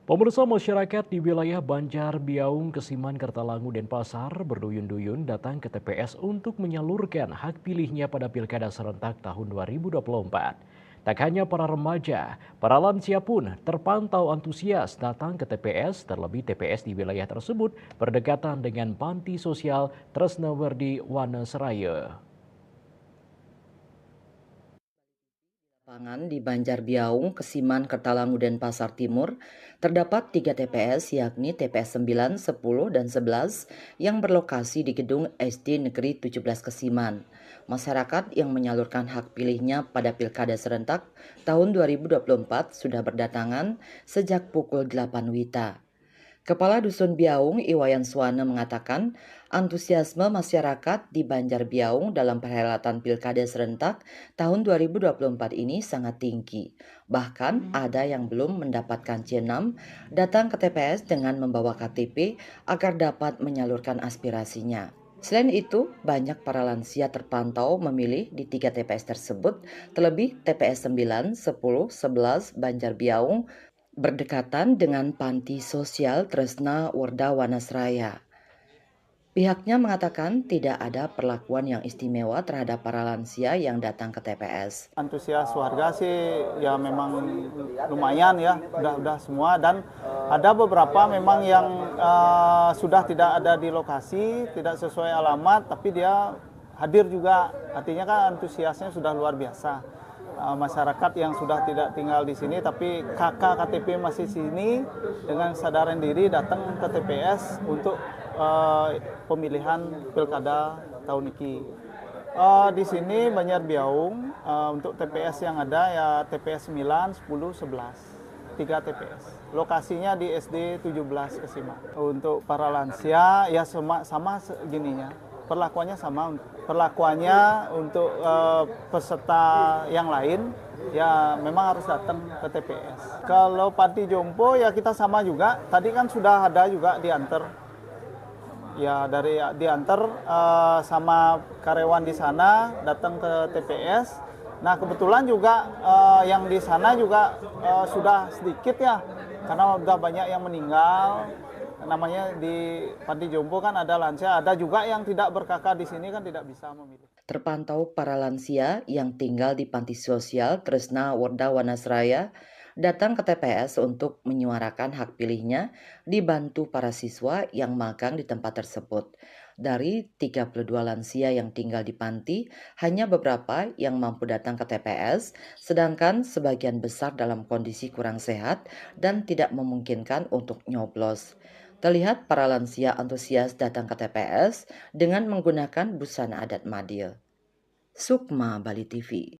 Pemirsa, masyarakat di wilayah Banjar, Biaung, Kesiman, Kertalangu, Denpasar berduyun-duyun datang ke TPS untuk menyalurkan hak pilihnya pada Pilkada serentak tahun 2024. Tak hanya para remaja, para lansia pun terpantau antusias datang ke TPS, terlebih TPS di wilayah tersebut berdekatan dengan panti sosial Tresnawerdi Wanaseraya. Lapangan di Banjarbiaung, Kesiman, Kertalangu, dan Pasar Timur, terdapat 3 TPS yakni TPS 9, 10, dan 11 yang berlokasi di gedung SD Negeri 17 Kesiman. Masyarakat yang menyalurkan hak pilihnya pada Pilkada serentak tahun 2024 sudah berdatangan sejak pukul 8 WITA. Kepala Dusun Biaung, Iwayan Suwana mengatakan, antusiasme masyarakat di Banjarbiaung dalam perhelatan Pilkada serentak tahun 2024 ini sangat tinggi. Bahkan ada yang belum mendapatkan C6 datang ke TPS dengan membawa KTP agar dapat menyalurkan aspirasinya. Selain itu, banyak para lansia terpantau memilih di 3 TPS tersebut, terlebih TPS 9, 10, 11 Banjarbiaung berdekatan dengan panti sosial Tresna Warda Wanasraya. Pihaknya mengatakan tidak ada perlakuan yang istimewa terhadap para lansia yang datang ke TPS. Antusias warga sih ya memang lumayan ya, udah semua, dan ada beberapa memang yang sudah tidak ada di lokasi, tidak sesuai alamat, tapi dia hadir juga. Artinya kan antusiasnya sudah luar biasa. Masyarakat yang sudah tidak tinggal di sini tapi KTP masih sini dengan kesadaran diri datang ke TPS untuk pemilihan pilkada tahun ini. Di sini Banjarbiaung untuk TPS yang ada ya TPS 9, 10, 11. 3 TPS. Lokasinya di SD 17 Kesiman. Untuk para lansia ya sama gininya. Perlakuannya untuk peserta yang lain ya memang harus datang ke TPS. Kalau Panti Jompo ya kita sama juga. Tadi kan sudah ada juga diantar. Ya dari diantar sama karyawan di sana datang ke TPS. Nah kebetulan juga yang di sana juga sudah sedikit ya, karena udah banyak yang meninggal. Namanya di Panti Jompo kan ada lansia, ada juga yang tidak berkakak di sini kan tidak bisa memilih. Terpantau para lansia yang tinggal di panti sosial Tresna Warda Wanasraya datang ke TPS untuk menyuarakan hak pilihnya, dibantu para siswa yang magang di tempat tersebut. Dari 32 lansia yang tinggal di panti, hanya beberapa yang mampu datang ke TPS, sedangkan sebagian besar dalam kondisi kurang sehat dan tidak memungkinkan untuk nyoblos. Terlihat para lansia antusias datang ke TPS dengan menggunakan busana adat Madil. Sukma Bali TV.